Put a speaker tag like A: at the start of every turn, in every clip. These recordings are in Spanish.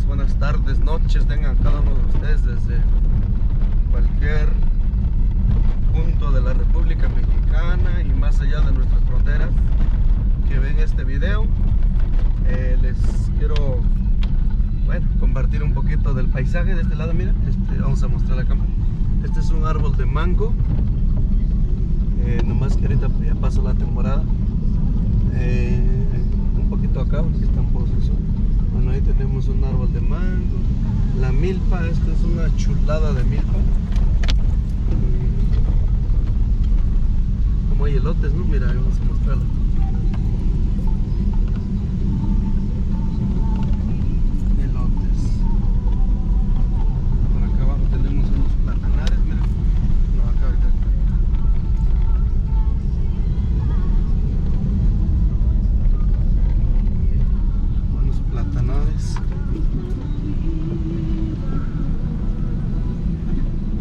A: Buenas tardes, noches tengan cada uno de ustedes desde cualquier punto de la República Mexicana y más allá de nuestras fronteras que ven este video. Les quiero compartir un poquito del paisaje de este lado. Mira, vamos a mostrar la cámara. Este es un árbol de mango, nomás que ahorita ya pasó la temporada. Un poquito acá porque está en posición. Bueno, ahí tenemos un árbol de mango, la milpa. Esta es una chulada de milpa. Como hay elotes, ¿no? Mira, vamos a mostrarlo. Elotes. Por acá abajo tenemos unos platanares, mira. No, acá ahorita.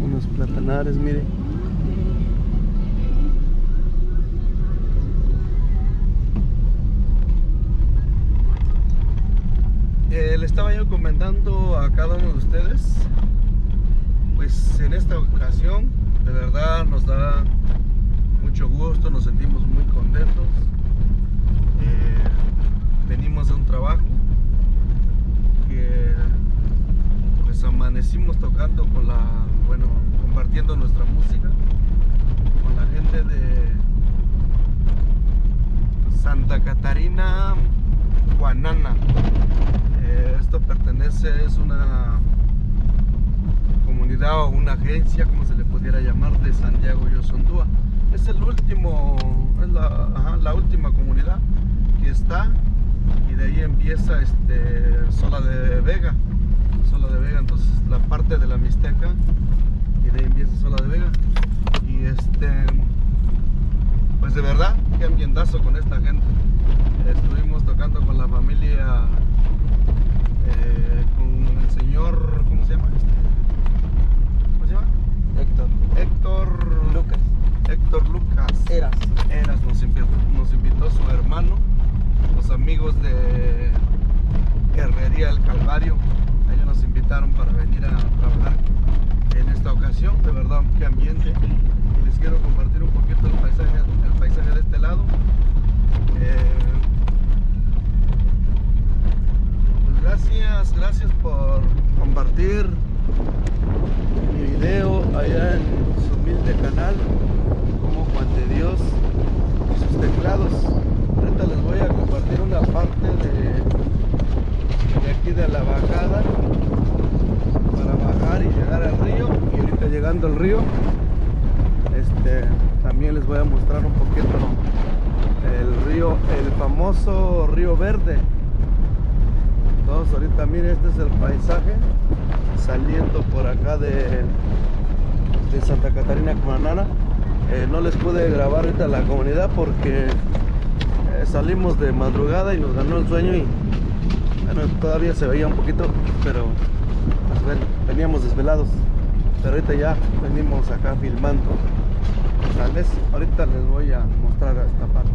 A: Unos platanares, mire. Le estaba yo comentando a cada uno de ustedes, pues en esta ocasión de verdad nos da mucho gusto, nos sentimos muy contentos. Venimos de un trabajo que pues amanecimos tocando con compartiendo nuestra música con la gente de Santa Catarina, Guanana. Esto es una comunidad o una agencia, como se le pudiera llamar, de Santiago Yoshondúa. Es la última comunidad que está, y de ahí empieza Sola de Vega, entonces la parte de la Mixteca, y de ahí empieza Sola de Vega. Y pues de verdad, qué ambientazo con esta gente. Estuvimos tocando con la familia, con el señor, ¿cómo se llama? ¿Cómo se llama? Héctor Lucas. Eras nos invitó su hermano, los amigos de Herrería El Calvario. Ellos nos invitaron para venir a trabajar en esta ocasión. De verdad, qué ambiente. Y les quiero compartir un poquito el paisaje de este lado. Pues gracias por compartir mi video allá en su humilde canal, como Juan de Dios y sus teclados. Ahorita les voy a compartir una parte de aquí de la bajada para bajar y llegar al río. Y ahorita llegando al río, también les voy a mostrar un poquito el río, el famoso Río Verde. Entonces ahorita miren, este es el paisaje saliendo por acá de Santa Catarina, Guanana. No les pude grabar ahorita la comunidad porque salimos de madrugada y nos ganó el sueño, y bueno, todavía se veía un poquito, pero pues, veníamos desvelados. Pero ahorita ya venimos acá filmando. ¿Sales? Ahorita les voy a mostrar esta parte.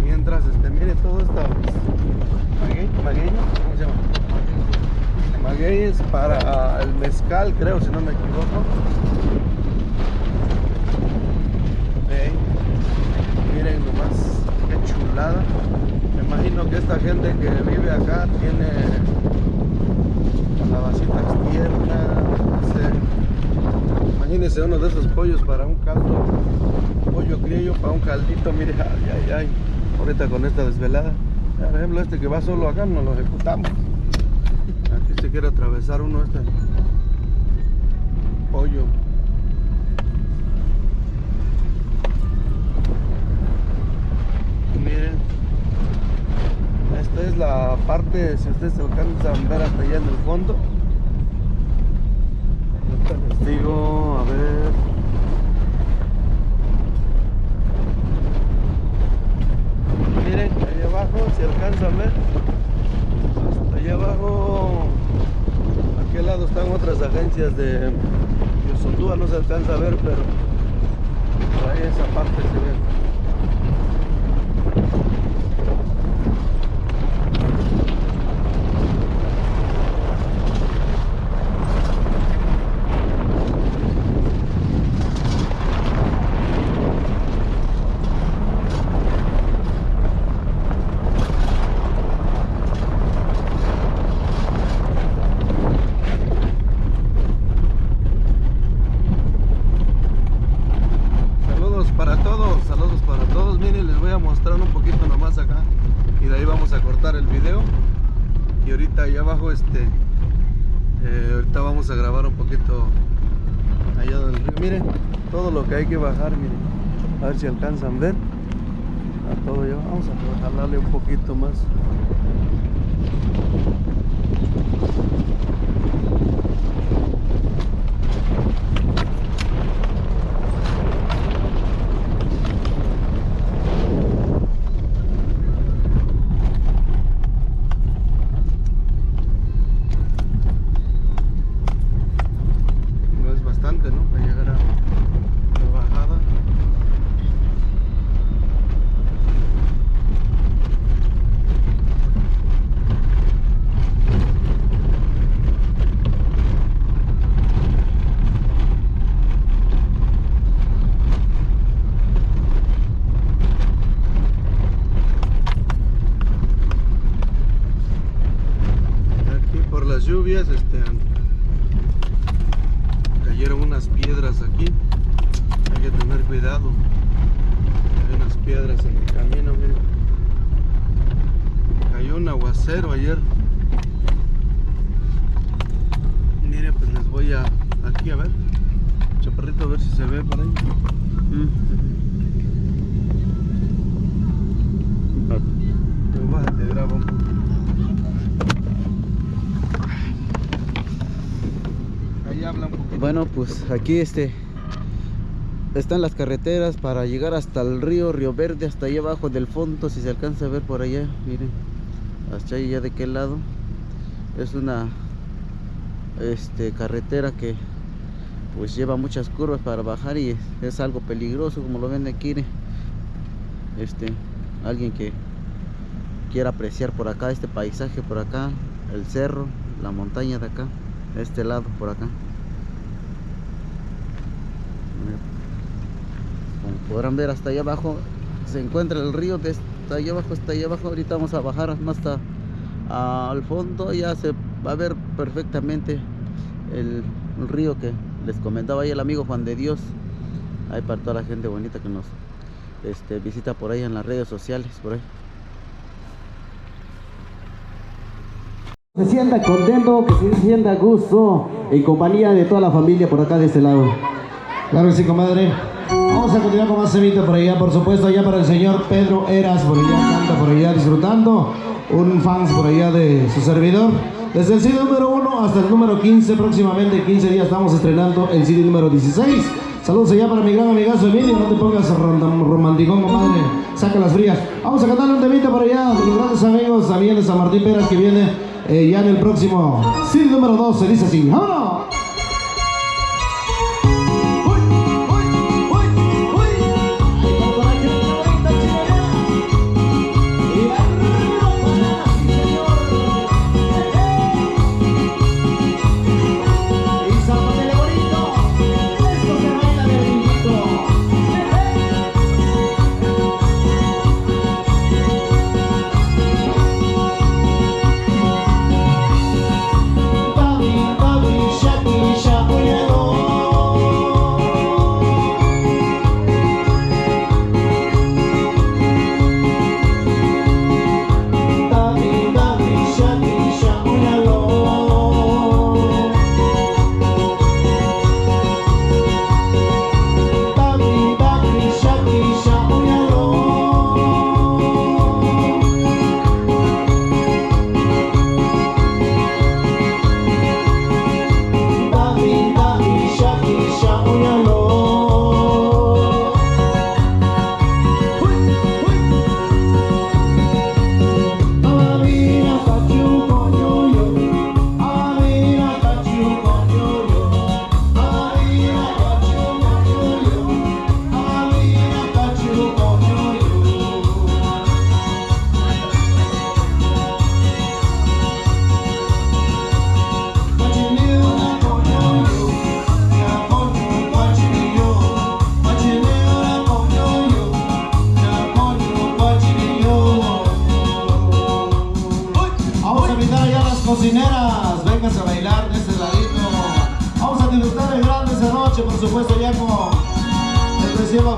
A: Mientras, miren todo esto. Maguey, ¿cómo se llama? Maguey es para el mezcal, creo, si no me equivoco. Miren nomás, qué chulada. Me imagino que esta gente que vive acá tiene calabacitas tiernas. Imagínense uno de esos pollos para un caldo, pollo criollo. yo para un caldito, mire, ay, ay, ay. Ahorita con esta desvelada. Por ejemplo, este que va solo acá, no lo ejecutamos. Aquí se quiere atravesar uno este hoyo. Miren, esta es la parte, si ustedes alcanzan a ver hasta allá en el fondo. Ahorita les digo, a ver. Miren, allá abajo, si alcanzan a ver, hasta allá abajo, a aquel lado están otras agencias de Yosondúa, no se alcanza a ver, pero por ahí esa parte se ve. Saludos para todos, miren, les voy a mostrar un poquito nomás acá y de ahí vamos a cortar el video. Y ahorita allá abajo ahorita vamos a grabar un poquito allá del río. Miren todo lo que hay que bajar, miren, a ver si alcanzan a ver a todo allá. Vamos a jalarle un poquito más. ¿no? Para llegar a la bajada. Aquí por las lluvias cayeron unas piedras aquí, hay que tener cuidado. Hay unas piedras en el camino, miren. Cayó un aguacero ayer. Miren, pues les voy aquí a ver, chaparrito, a ver si se ve por ahí. Bájate, grabo un poco.
B: Bueno, pues aquí están las carreteras para llegar hasta el río Verde, hasta allá abajo del fondo, si se alcanza a ver por allá, miren, hasta allá de aquel lado. Es una carretera que pues lleva muchas curvas para bajar y es algo peligroso, como lo ven aquí. Alguien que quiera apreciar por acá este paisaje, por acá el cerro, la montaña de acá, este lado por acá. Como podrán ver, hasta allá abajo se encuentra el río, de allá abajo hasta allá abajo. Ahorita vamos a bajar más hasta al fondo, ya se va a ver perfectamente el río que les comentaba ahí el amigo Juan de Dios. Ahí para toda la gente bonita que nos visita por ahí en las redes sociales, por ahí.
C: Se sienta contento, que se sienta a gusto en compañía de toda la familia por acá de este lado.
D: Claro que sí, comadre. Vamos a continuar con más semita por allá, por supuesto, allá para el señor Pedro Eras, por allá canta, por allá disfrutando. Un fans por allá de su servidor. Desde el CD número 1 hasta el número 15, próximamente 15 días estamos estrenando el CD número 16. Saludos allá para mi gran amigazo Emilio, no te pongas romanticón, comadre, saca las frías. Vamos a cantarle un temita por allá de los grandes amigos también de San Martín Peras, que viene ya en el próximo CD número 12, dice así, ¡vámonos! Shaki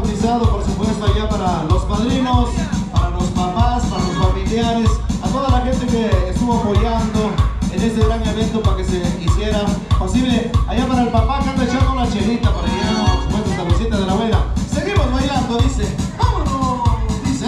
D: bautizado, por supuesto, allá para los padrinos, para los papás, para los familiares, a toda la gente que estuvo apoyando en este gran evento para que se hiciera posible. Allá para el papá que anda echando una chelita para allá, por supuesto, esta bolsita de la abuela. Seguimos bailando, dice. ¡Vámonos! Dice.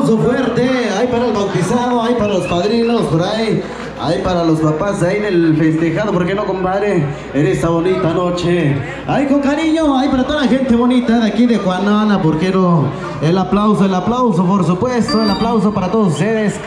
D: Fuerte, hay para el bautizado, hay para los padrinos, por ahí, hay para los papás, ahí en el festejado, ¿por qué no, compadre? En esta bonita noche, hay con cariño, hay para toda la gente bonita de aquí de Juanana, ¿por qué no? El aplauso, por supuesto, el aplauso para todos ustedes.